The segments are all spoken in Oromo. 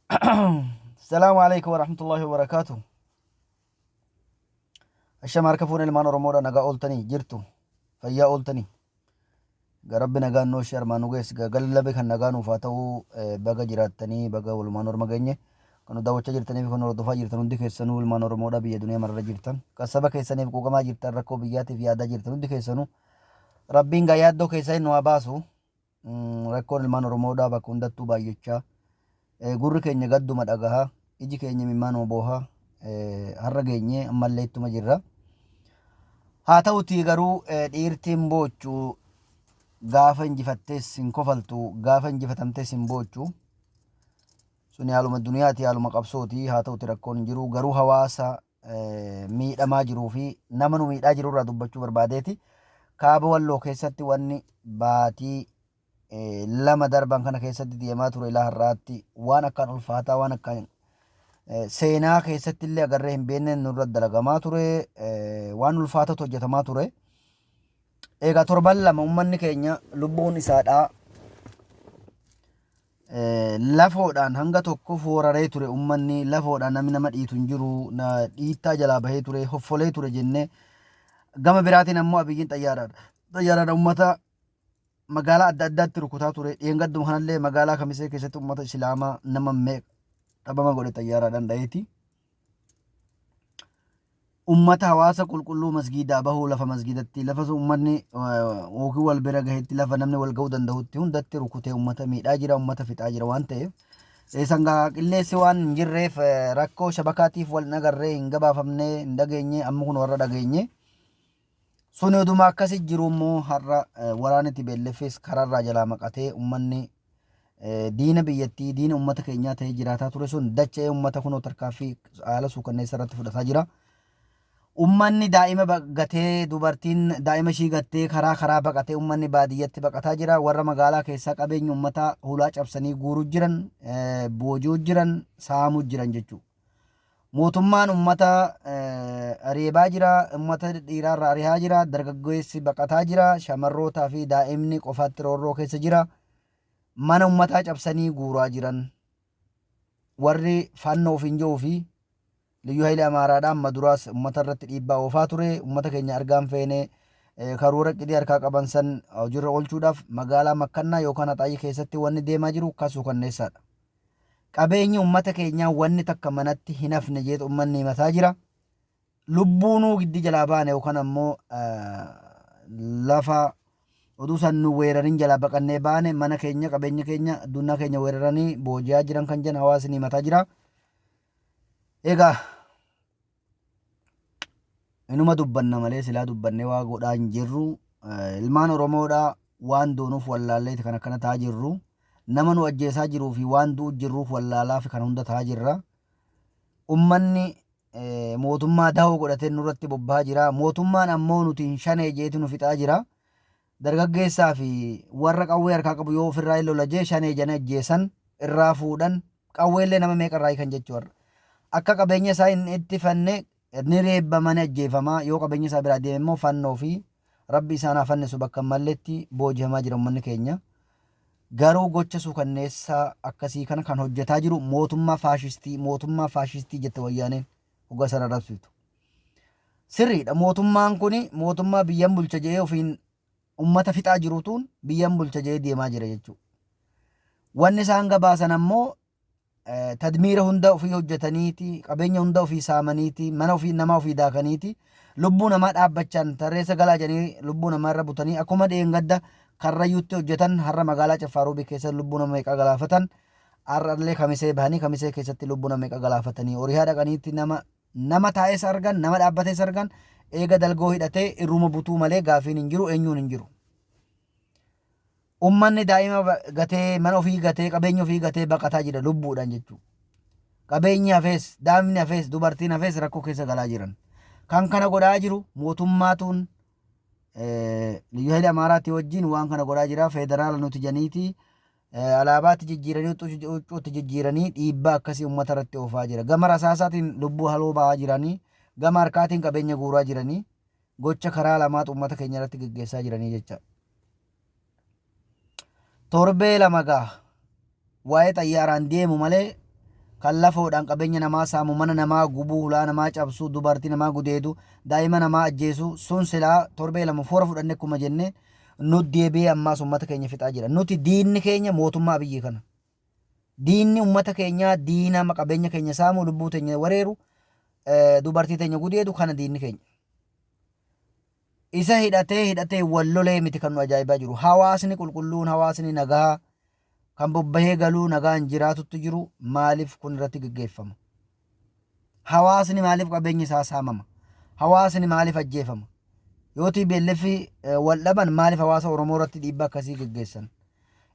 السلام عليكم ورحمة الله وبركاته. الشمار كفون المان رمودا نجا أولتني جرتو فيا أولتني رب نجا نوشر ما نوجس قال لبك نجا نفاتو بقى جراتني بقى والمان رمجني كانوا داوتش جرتني كانوا ردفا جرتنو ديك السنو المان رمودا بيا دنيا مرة جرتن كسبك السنة بكوكا ما جرتن ركو بياتي في هذا جرتنو ديك السنو ربين جايات دو كيسين نواباسو ركون المان رمودا بكون دتو بايجتشا gurri keenya gadduma dhagaha iji keenya mimmaan boha har'a geenye ammallee ittuma jirra haa ta'utii garuu dhiirtiin boochuu gaafa injifattees hin kofaltu gaafa injifatamtees hin boochuu suni haaluma duniyaati haaluma qabsooti haa ta'uti rakkoon hin jiru garuu hawaasa miidhamaa jiruu fi nama nu miidhaa jirurraa dubbachuu barbaadeeti kaaba walloo keessatti wanni baatii lama darban kana keessatti deemaa ture ilaa har'aatti waan akkaan ulfaataa waan akkaan seenaa keessatti illee agarree hin beekne nurra dalagamaa ture waan ulfaatatu hojjetamaa ture. Egaa torban lama uummanni keenya lubbuun isaadhaa lafoodhaan hanga tokko fooraree ture uummanni lafoodhaan namni nama dhiitu hin jiru dhiittaa jalaa bahee ture hoffolee ture jennee gama biraatiin ammoo abiyyiin xayyaaraadha uummata magaalaa adda addaatti rukutaa ture dheengadduma kanallee magaalaa kamisee keessatti uummata islaamaa nama meeqa dhabama godhe xayyaaraadhaan dhaheeti ummata hawaasa qulqulluu masgiidaa bahuu lafa masgiidatti lafa uummanni wookii wal bira gaheetti lafa namni wal ga'uu danda'utti hundatti rukutee ummata miidhaa jira ummata fixaa jira waan ta'eef sangaa qilleessi waan hin jirreef rakkoo shabakaatiif wal nagarree hin gabaafamne hin dhageenye amma kun warra dhageenye suni oduma akkasi jiru immoo har'a waraanatti beelleffees karaarraa jalaa maqatee uummanni diina biyyattii diina uummata keenyaa ta'ee jiraataa ture sun dacha'ee uummata kunoo tarkaaffii haala suukanneessa irratti fudhataa jira. Uummanni daa'ima gatee dubartiin daa'ima ishii gattee karaa baqatee uummanni baadiyyatti baqataa jira warra magaalaa keessaa qabeenya uummataa hulaa cabsanii guuruu jiran boojuu jiran saamuu jiran jechuudha. Mootummaan ummata reebaa jira ummata dhiiraarraa ari'aa jira dargaggeessi baqataa jira shamarrootaa fi daa'imni qofaatti roorroo keessa jira mana ummataa cabsanii guuraa jiran warri fannoo of hin jiru fi liyyuu hayila amaaraadhaan maduraas ummata irratti dhiibbaa oofaa ture ummata keenya argaan feene karoora qidii harkaa qaban san hojiirra oolchuudhaaf magaalaa makkannaa yookaan haxaayii keessatti wanni deemaa jiru kasuu kanneessaadha. Qabeenyi ummata keenyaa wanni takka manatti hin hafne jeetu uummanni himataa jira. Lubbuunuu giddi jalaa baane yookaan ammoo lafa oduu san nu weerarin jalaa baqannee baane mana keenya qabeenya keenya addunyaa keenya weeraranii booji'aa jiran kan jedhan hawaasni himataa jira. Egaa inuma dubbanna malee silaa dubbannee waa godhaa hin jirru ilmaan Oromoodhaa waan doonuuf wallaalleeti kan akkana ta'aa jirru. Nama nu ajjeesaa jiruu fi waan du'u jirruuf wallaalaa fi kan hunda ta'aa jirra. Uummanni mootummaa dahoo godhatee nurratti bobba'aa jira. Mootummaan ammoo nuti hin shanee jeetu nu fixaa jira. Dargaggeessaa fi warra qawwee harkaa qabu yoo ofirraa lola jee shanee jana ajjeesan irraa fuudhan qawweellee nama meeqa irraa kan jechuu warra. Akka qabeenya isaa hin ittifanne ni reebbamanii ajjeefamaa yoo qabeenya isaa biraa deeme immoo fannoo fi rabbi isaan hafannisu bakka malleetti booji'amaa jira uummanni keenya. Garuu gocha suukanneessaa akkasii kana kan hojjetaa jiru mootummaa faashistii jette wayyaaneen hoggaa sana rabsitu. Sirriidha mootummaan kun mootummaa biyyan bulcha jedhee ofiin ummata fixaa jirutuun biyyan bulcha jedhee deemaa jira jechuudha. Wanni isaan gabaasan ammoo tadmiira hunda ofii hojjetaniiti qabeenya hunda ofii saamaniiti mana ofii nama ofii daakaniiti lubbuu namaa dhaabbachaan tarreessa galaa jedhanii lubbuu namaa irra butanii akkuma dheengadda karrayyuutti hojjetan har'a magaalaa Caffaarobii keessatti lubbuu nama meeqa galaafatan har'allee kamisee bahanii kamisee keessatti lubbuu nama meeqa galaafatanii horiyaa dhaqaniitti nama taa'es argan nama dhaabbates argan eega dalgoo hidhatee irruma butuu malee gaafiin hin jiru eenyuun hin jiru. Uummanni daa'ima gatee mana ofii gatee qabeenya ofii gatee baqataa jira lubbuudhaan jechuudha. Qabeenyi hafees daa'imni hafees dubartiin hafees rakkoo keessa galaa jiran kan kana godhaa jiru mootummaatuun liyyuu hayila amaaraatti wajjin waan kana godhaa jira federaala nuti janiiti alaabaatti jijjiiranii huccuutti jijjiiranii dhiibbaa akkasii uummata irratti oofaa jira gama rasaasaatiin lubbuu haloo ba'aa jiranii gama harkaatiin qabeenya guuraa jiranii gocha karaa lamaatu uummata keenya irratti gaggeessaa jiranii jecha. Torbee lama gaa waa'ee xayyaaraan deemu malee kan lafoodhaan qabeenya namaa saamu, mana namaa gubuu, hulaa namaa cabsuu, dubartii namaa gudeedu, daa'ima namaa ajjeesu, sun silaa torbee lama foora fudhanne akkuma jenne nuti deebi'ee ammaas uummata keenya fixaa jira. Nuti diinni keenya mootummaa biyyi kana. Diinni uummata keenyaa diina qabeenya keenya saamu, lubbuu teenya wareeru, dubartii teenya gudeedu kana diinni keenya. Isa hidhatee wallolee miti kan nu ajaa'ibaa jiru. Hawaasni qulqulluun, hawaasni nagaa kan bobbahee galuu nagaan jiraatutti jiru maaliif kun irratti gaggeeffama? Hawaasni maaliif qabeenyi isaa saamama? Hawaasni maaliif ajjeefama? Yoo TPLF wal dhaban maaliif hawaasa Oromoo irratti dhiibbaa akkasii gaggeessan?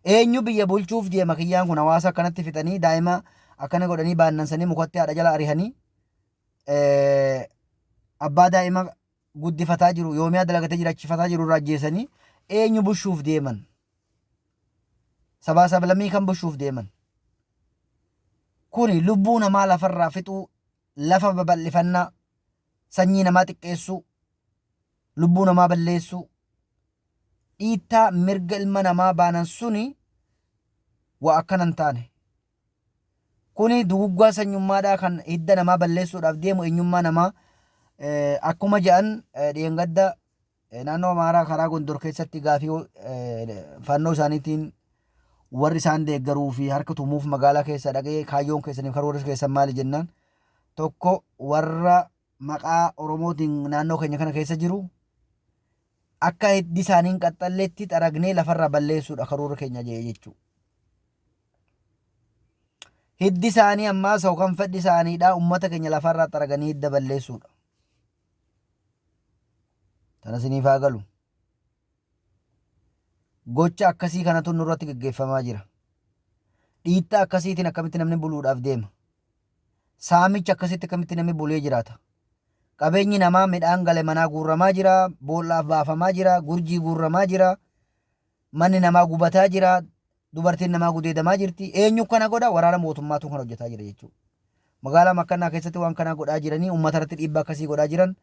Eenyu biyya bulchuuf deema kiyyaan kun hawaasa akkanatti fixanii daa'ima akkana godhanii baannansanii mukatti haadha jala arihanii abbaa daa'ima guddifataa jiru yoomiyaa dalagatee jiraachifataa jiru irraa ajjeesanii eenyu bulchuuf deeman? Sabaa sablammii kan bulchuuf deeman? Kuni lubbuu namaa lafarraa fixuu, lafa babal'ifannaa, sanyii namaa xiqqeessuu, lubbuu namaa balleessuu, dhiittaa mirga ilma namaa baanan suni waa akkanan taane. Kuni duguggaa sanyummaadhaa kan hidda namaa balleessuudhaaf deemu eenyummaa namaa akkuma jedhan dheengadda naannoo Amaaraa karaa Gondor keessatti gaafii fannoo isaaniitiin warri isaan deeggaruu fi harka tumuuf magaalaa keessa dhaqee kaayyoon keessaniif karoora keessan maali jennaan tokko warra maqaa Oromootiin naannoo keenya kana keessa jiru akka hiddi isaaniin qaxxalleetti xaragnee lafarraa balleessuudha karoora keenya jechuudha. Hiddi isaanii ammaas yookaan fedhi isaaniidha uummata keenya lafarraa xaraganii hidda balleessuudha. Tana isiniif haa galu. Gocha akkasii kanatu nurratti gaggeeffamaa jira. Dhiittaa akkasiitiin akkamitti namni buluudhaaf deema? Saamicha akkasitti akkamitti namni bulee jiraata? Qabeenyi namaa midhaan gale manaa guurramaa jira, boollaaf baafamaa jira, gurjii guurramaa jira, manni namaa gubataa jira, dubartiin namaa gudeedamaa jirti. Eenyu kana godha? Waraana mootummaatu kan hojjetaa jira jechuudha. Magaalaa Makkanaa keessatti waan kana godhaa jiranii uummata irratti dhiibbaa akkasii godhaa jiran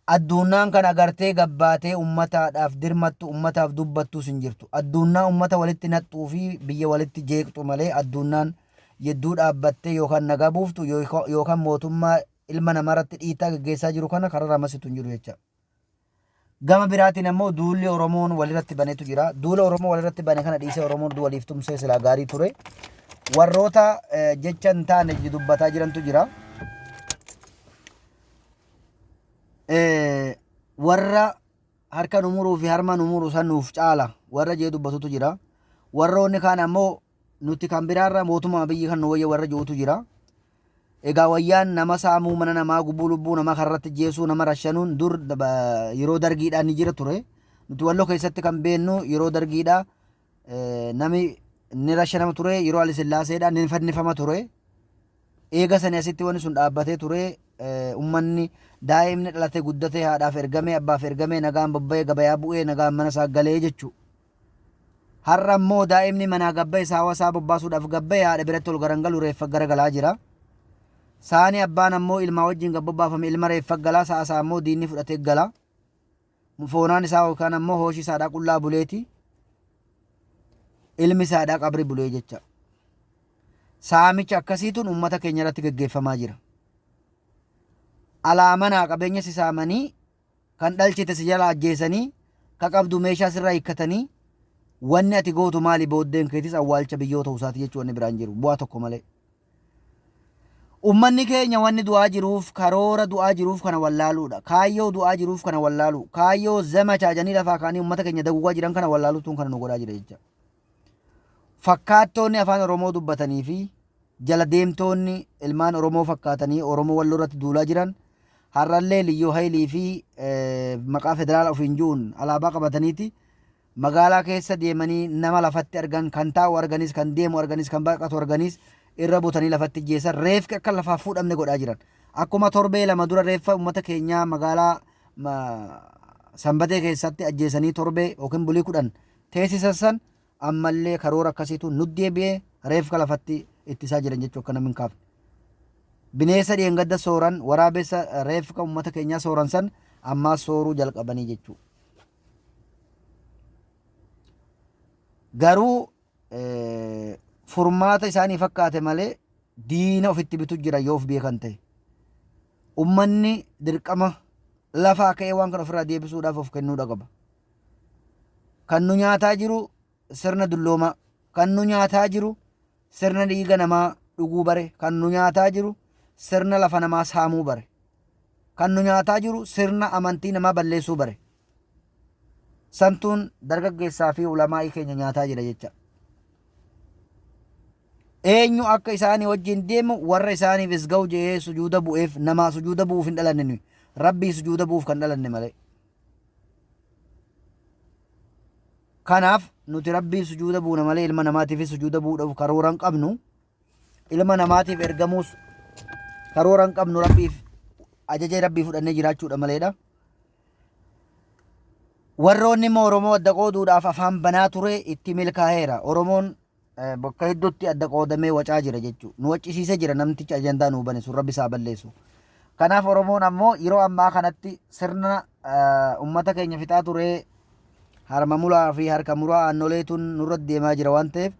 addunyaan kan agartee gabbaatee uummataadhaaf dirmattu uummataaf dubbattus hin jirtu. Addunyaan uummata walitti naxxuu fi biyya walitti jeeqxu malee addunyaan yedduu dhaabbattee yookaan nagaa buuftu yookaan mootummaa ilma namarratti dhiittaa gaggeessaa jiru kana karaa ramasitu hin jiru jecha. Gama biraatiin ammoo duulli Oromoon walirratti banetu jira. Duula Oromoo walirratti bane kana dhiisee Oromoon waliif tumsee silaa gaarii ture. Warroota jecha hin taane dubbataa jirantu jira. Warra harka numuruu fi harma numuruu san nuuf caala warra jee dubbatutu jira. Warroonni kaan ammoo nuti kan biraarra mootummaa biyyi kan nu wayya warra jeetu jira. Egaa wayyaan nama saamuu, mana namaa gubuu, lubbuu nama karratti jeesuu, nama rashanuun dur yeroo dargiidhaan ni jira ture. Nuti walloo keessatti kan beennu yeroo dargiidhaa nami ni rashanama ture, yeroo Ali Sillaaseedhaan ni fannifama ture. Eega sani asitti wanni sun dhaabbatee ture. Ummanni daa'imni dhalatee guddatee haadhaaf ergamee abbaaf ergamee nagaan babba'ee gabayaa bu'ee nagaan mana isaa galee jechuudha. Har'a immoo daa'imni manaa gabba'e saawasaa bobbaasuudhaaf gabba'e haadha biratti ol garangalu reeffa garagalaa jira. Saani abbaan ammoo ilmaa wajjin gabbaafame ilma reeffa galaa sa'asaa ammoo diinni fudhatee gala. Foonaan isaa yookaan ammoo hooshi isaadhaa qullaa buleeti. Ilmi isaadhaa qabri bulee jecha. Saamicha akkasiituun uummata keenya irratti gaggeeffamaa jira. Alaamanaa qabeenya si saamanii kan dhalchite si jala ajjeesanii ka qabdu meeshaa sirraa hiikkatanii wanni ati gootu maali booddeen keetis awwaalcha biyyoo ta'uu isaati jechuu wanni biraan jiru bu'aa tokko malee. Ummanni keenya wanni du'aa jiruuf karoora du'aa jiruuf kana wallaaluudha. Kaayyoo du'aa jiruuf kana wallaalu. Kaayyoo zama chaajanii lafaa kaanii uummata keenya daguugaa jiran kana wallaaluutuun kana nu godhaa jira jecha. Fakkaattoonni afaan Oromoo dubbatanii fi jala deemtoonni ilmaan Oromoo fakkaatanii Oromoo walloo irratti duulaa jiran har'allee liyyuu haylii fi maqaa federaala ofiin jiruun alaabaa qabataniiti magaalaa keessa deemanii nama lafatti argan kan taa'u arganis kan deemu arganis kan baqatu arganis irra butanii lafatti jeessan reeffi akka lafaa fuudhamne godhaa jiran. Akkuma torbee lama dura reeffa uummata keenyaa magaalaa Sanbatee keessatti ajjeesanii torbee yookiin bulii 10 teessisan ammallee karoora akkasiitu nutti deebi'ee reeffa lafatti ittisaa jiran jechuu akka namni hin kaafne. Bineensa dheengadda sooran waraabessa reeffa uummata keenyaa sooran san ammaas sooruu jalqabanii jechuu. Garuu furmaata isaanii fakkaate malee diina ofitti bitu jira yoo of beekan ta'e. Ummanni dirqama lafaa ka'ee waan kana ofirraa deebisuudhaaf of kennuudha qaba. Kan nu nyaataa jiru sirna dulloomaa, kan nu nyaataa jiru sirna dhiiga namaa dhuguu bare, kan nu nyaataa jiru sirna lafa namaa saamuu bare, kan nu nyaataa jiru sirna amantii namaa balleessuu bare. Santuun dargaggeessaa fi ulamaa'ii keenya nyaataa jira jecha. Eenyu akka isaanii wajjin deemu warra isaaniif isga'u jedhee sujuuda bu'eef, namaa sujuuda bu'uuf hin dhalanne nuyi. Rabbii sujuuda bu'uuf kan dhalanne malee. Kanaaf nuti rabbii sujuuda buuna malee ilma namaatiif sujuuda bu'uudhaaf karoora hin qabnu. Ilma namaatiif ergamuus karoora hin qabnu, rabbiif ajaja rabbii fudhannee jiraachuudha maleedha. Warroonni immoo Oromoo adda qooduudhaaf afaan banaa ture itti milkaa'eera. Oromoon bakka hedduutti adda qoodamee wacaa jira jechuudha. Nu waccisiisee jira namtichi ajandaa nuu bane sun rabbi isaa balleessu. Kanaaf Oromoon ammoo yeroo ammaa kanatti sirna ummata keenya fixaa ture harma mulaa fi harka muraa aannoleetuun nurra deemaa jira waan ta'eef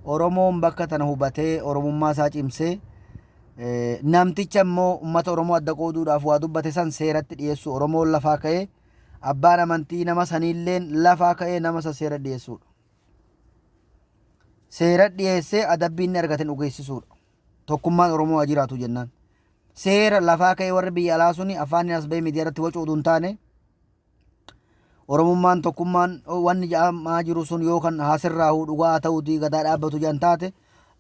Oromoon bakka tana hubatee Oromummaa isaa cimsee namticha immoo ummata Oromoo adda qooduudhaaf waa dubbate san seeratti dhiyeessu. Oromoon lafaa ka'ee abbaan amantii nama saniilleen lafaa ka'ee nama san seera dhiyeessuudha. Seera dhiyeessee adabbii inni argate dhugeessisuudha. Tokkummaan Oromoo haa jiraatu jennaan. Seera lafaa ka'ee warri biyya alaa suni afaan as bahee miidiyaa irratti wacuudhu hin taane Oromummaan tokkummaan wanni jedhamaa jiru sun yookaan haasirraa dhugaa haa ta'uutii gadaa dhaabbatu jedhan taate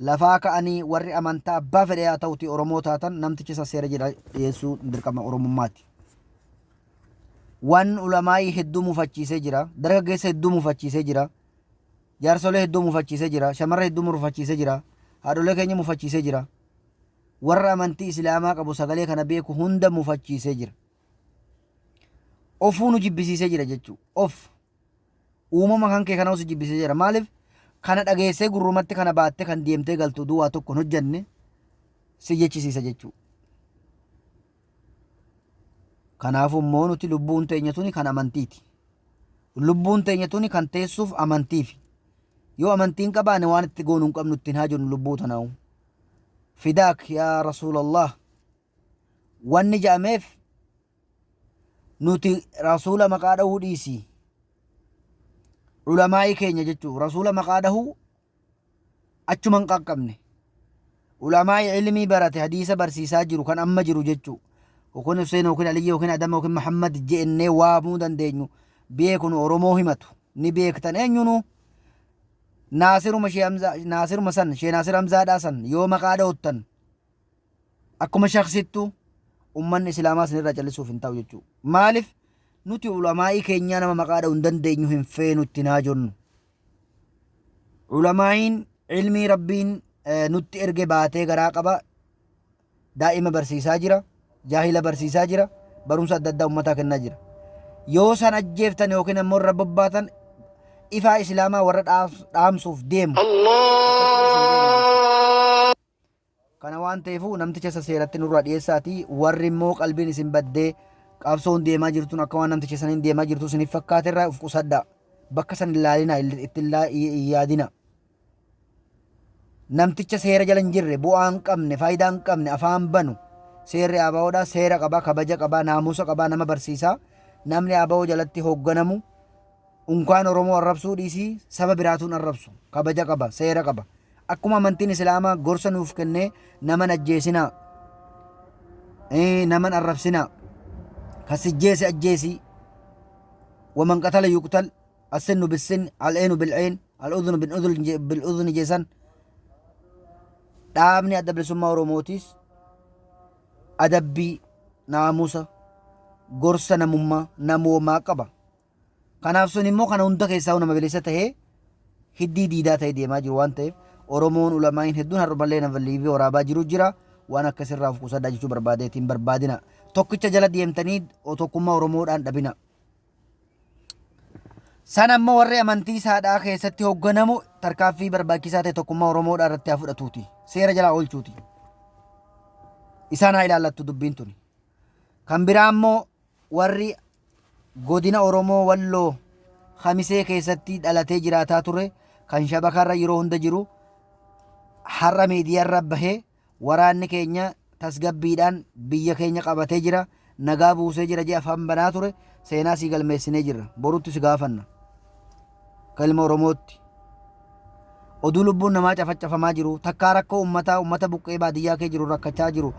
lafaa ka'anii warri amantaa abbaa fedhee haa ta'uutii Oromoo taatan namticha isa seera jira dhiyeessuu dirqama Oromummaati. Waan ulamaa'ii hedduu mufachiisee jira. Dargaggeessa hedduu mufachiisee jira. Jaarsolee hedduu mufachiisee jira. Shamarra hedduu mufachiisee jira. Haadholee keenya mufachiisee jira. Warra amantii Islaamaa qabu sagalee kana beeku hunda mufachiisee jira. Ofuu nu jibbisiisee jira jechuudha. Uumama kan kee kana osi jibbisiisee jira. Maaliif kana dhageessee gurrumatti kana baattee kan deemtee galtu duwwaa tokko hin hojjanne si jechisiisa jechuudha. Kanaafuu immoo nuti lubbuun teenya tuni kan amantiiti. Lubbuun teenya tuni kan teessuuf amantiifi. Yoo amantiin qabaane waan itti goonu hin qabnu ittiin haa jennu lubbuu tanaa'u. Fidaak yaa Rasuulallah. Wanni jedhameef nuti rasuula maqaa dhahuu dhiisii. Ulamaa'ii keenya jechuudha. Rasuula maqaa dhahuu achuma hin qaqqabne. Ulamaa'ii ilmii barate hadiisa barsiisaa jiru kan amma jiru jechuudha. Yookiin Hussein yookiin Aliyyi yookiin Adama yookiin Muhammad jennee waamuu dandeenyu beeknu Oromoo himatu ni beektan eenyunu Naasiruma san Shee Naasir Hamzaadhaa san yoo maqaa dhahuttan akkuma shaksittu ummanni Islaamaa sinirraa callisuuf hin ta'u jechuudha. Maaliif nuti ulamaa'ii keenyaa nama maqaa dhahuu hin dandeenyu hin feenu ittiin haa jennu. Ulamaa'iin ilmii rabbiin nutti erge baatee garaa qaba. Daa'ima barsiisaa jira. Jaahila barsiisaa jira. Barumsa adda addaa ummataa kennaa jira. Yoo san ajjeeftan yookiin ammoo irra bobbaatan ifaa Islaamaa warra dhaamsuuf deemu. Kana waan ta'eefu namticha isa seeratti nurraa dhiyeessaatii warri immoo qalbiin isin baddee qabsoon deemaa jirtuun akka waan namticha saniin deemaa jirtu isiniif fakkaaterraa uf qusadhaa. Bakka san ilaalina itti yaadina. Namticha seera jala hin jirre bu'aa hin qabne faayidaa hin qabne afaan banu. Seerri ABO'dha. Seera qaba, kabaja qaba, naamusa qaba, nama barsiisa. Namni ABO jalatti hoogganamu unkaan Oromoo arrabsuu dhiisii saba biraatuun arrabsu. Kabaja qaba, seera qaba. Akkuma amantiin Islaamaa gorsa nuuf kennee naman ajjeesinaa. Naman arrabsinaa. Kasijjeesi ajjeesii. Waman qatala yuqtal. Assinnu bissin, al'eenu bil'een, al'udhunu bil'udhuni jeesan. Dhaabni adda bilisummaa Oromootis adabbii, naamusa, gorsa namummaa, namoomaa qaba. Kanaaf sun immoo kana hunda keessaa nama bilisa tahee hiddii diidaa ta'ee deemaa jiru waan ta'eef Oromoon ulamaa'iin hedduun har'umallee nama liivii waraabaa jiru jira. Waan akkasirraa of qusadhaa jechuu barbaadeetiin barbaadina. Tokkicha jala deemtanii tokkummaa Oromoodhaan dhabina. San ammoo warri amantii isaadhaa keessatti hoogganamu tarkaaffii barbaachisaa ta'e tokkummaa Oromoodhaa irratti haa fudhatuuti. Seera jalaa oolchuuti. Isaan haa ilaallattu dubbiin tuni. Kan biraa ammoo warri godina Oromoo Walloo Khamisee keessatti dhalatee jiraataa ture kan shabakarra yeroo hunda jiru har'a miidiyaarra bahee waraanni keenya tasgabbiidhaan biyya keenya qabatee jira, nagaa buusee jira jee afaan banaa ture, seenaa sii galmeessinee jirra. Borutti si gaafanna. Kalma Oromootti. Oduu lubbuun namaa cafacafamaa jiru, takkaa rakkoo ummata buqqee baadiyyaa kee jiru rakkachaa jiru,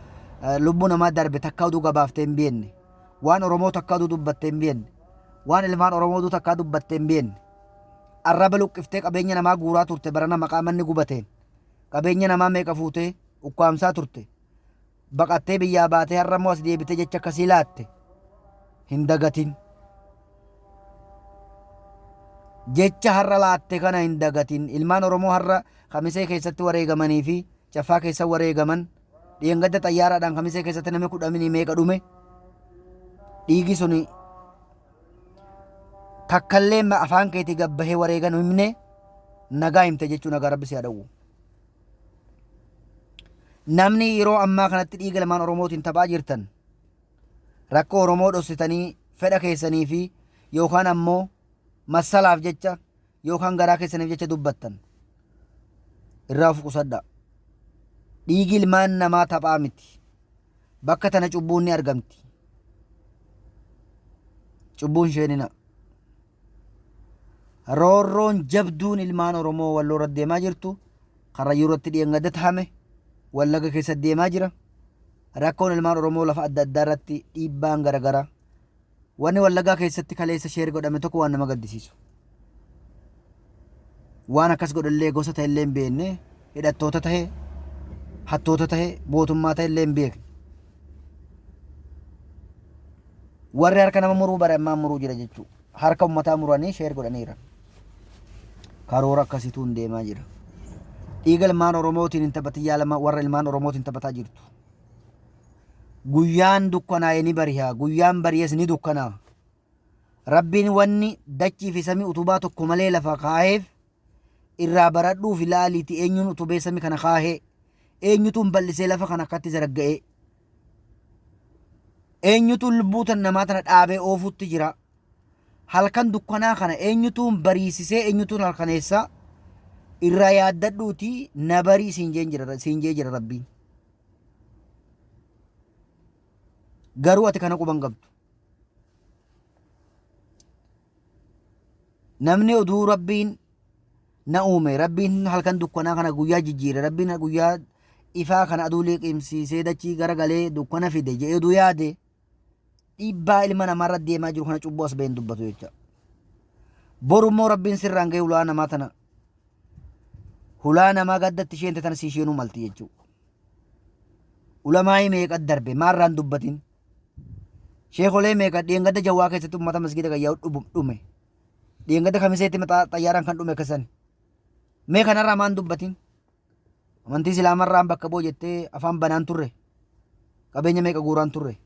lubbuu namaa darbe takkaa oduu gabaaftee hin beenne. Waan Oromoo takkaa oduu dubbattee hin beenne. Waan ilmaan Oromoo oduu takkaa dubbattee hin beenne. Arraba luqqiftee qabeenya namaa guuraa turte barana maqaa manni gubateen. Qabeenya namaa meeqa fuutee ukkaamsaa turte. Baqattee biyyaa baatee har'a immoo as deebitee jecha akkasii laatte. Hin dagatin. Jecha har'a laatte kana hin dagatin. Ilmaan Oromoo har'a Kamisee keessatti wareegamanii fi Caffaa keessa wareegaman, dheengadda xayyaaraadhaan Kamisee keessatti namni 10 meeqa dhume. Dhiigi suni takkallee afaan keetii gabbahee wareegan himne nagaa himte jechuun nagaa Rabbi si adawwu. Namni yeroo ammaa kanatti dhiiga ilmaan Oromootiin taphaa jirtan rakkoo Oromoo dhossitanii fedha keessanii fi yookaan ammoo massalaaf jecha yookaan garaa keessaniif jecha dubbattan irraa of qusadha. Dhiigi ilmaan namaa taphaa miti. Bakka tana cubbuun ni argamti. Cubbuun isheenina. Roorroon jabduun ilmaan Oromoo Walloo irratti deemaa jirtu Karrayyuu irratti dheengadda tahame Wallaga keessa deemaa jira. Rakkoon ilmaan Oromoo lafa adda addaa irratti dhiibbaan garagara. Wanni Wallagaa keessatti kaleessa sheer godhame tokko waan nama gaddisiisu. Waan akkas godhallee gosa ta'e illee hin beekne, hidhattoota ta'e, hattoota ta'e, mootummaa ta'e illee hin beekne. Warri harka nama muruu bara ammaa muruu jira jechuudha. Harka ummataa muranii sheer godhaniira. Karoora akkasiitu hin deemaa jira. Dhiiga ilmaan Oromootiin hin taphatin yaalama warra ilmaan Oromootiin taphataa jirtu. Guyyaan dukkanaa'e ni bari'a, guyyaan bari'es ni dukkanaa. Rabbiin wanni dachii fi samii utubaa tokko malee lafa kaa'eef irraa baradhuuf ilaaliiti eenyuun utubee samii kana kaa'ee eenyutuun bal'isee lafa kana akkatti zaragga'ee eenyutuun lubbuutan namaa tana dhaabee oofutti jira. Halkan dukkanaa kana eenyutuun bariisisee eenyutuun halkaneessaa irraa yaaddadhuuti na barii siin jee jira Rabbiin. Garuu ati kana quban qabdu. Namni oduu Rabbiin na uume, Rabbiin halkan dukkanaa kana guyyaa jijjiire, Rabbiin guyyaa ifaa kana aduu liqimsiisee dachii garagalee dukkana fide jedhee oduu yaade dhiibbaa ilma namaarra deemaa jiru kana cubbuu as baheen dubbatu jecha. Borummoo Rabbiin sirraan ga'e hulaa namaa tana hulaa namaa gaddatti isheente tana si isheenuu malti jechuudha. Ulamaa meeqa darbe maarraan dubbatin. Sheekolee meeqa dheengadda jawwaa keessatti uummata masgiida gayyaa dhume. Dheengadda Kamiseetti xayyaaraan kan dhume kasan. Mee kanarraa maan dubbatin. Amantii Islaamarraan bakka boo jettee afaan banaan turre. Qabeenya meeqa guuraan turre.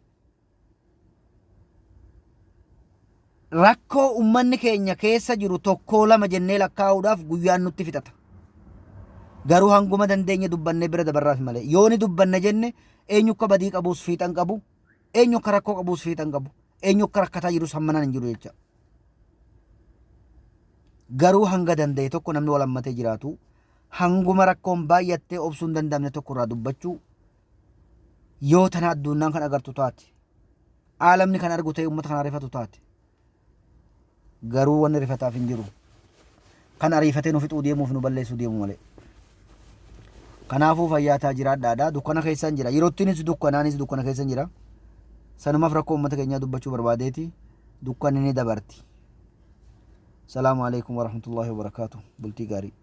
Rakkoo ummanni keenya keessa jiru tokkoo lama jennee lakkaa'uudhaaf guyyaan nutti fixata. Garuu hanguma dandeenya dubbannee bira dabarraaf malee. Yooni dubbanne jenne eenyu akka badii qabuus fiixan qabu, eenyu akka rakkoo qabuus fiixan qabu, eenyu akka rakkataa jirus hammanaan hin jiru jecha. Garuu hanga danda'e tokko namni wal hammatee jiraatu hanguma rakkoon baay'attee obsuu hin danda'amne tokko irraa dubbachuu yoo tana addunyaan kan agartu taate aalamni kan argu ta'e uummata kan ariifatu taate garuu wanni rifataaf hin jiru kan ariifatee nu fixuu deemuuf nu balleessuu deemu malee. Kanaafuu fayyaa taa jiraadhaadha. Dukkana keessan jira. Yeroottiinis dukkanaanis dukkana keessan jira. Sanumaaf rakkoo uummata keenyaa dubbachuu barbaadeeti. Dukkanni ni dabarti. Salaamu alaikum warahmatullahi wabarakatuh. Bultii gaarii.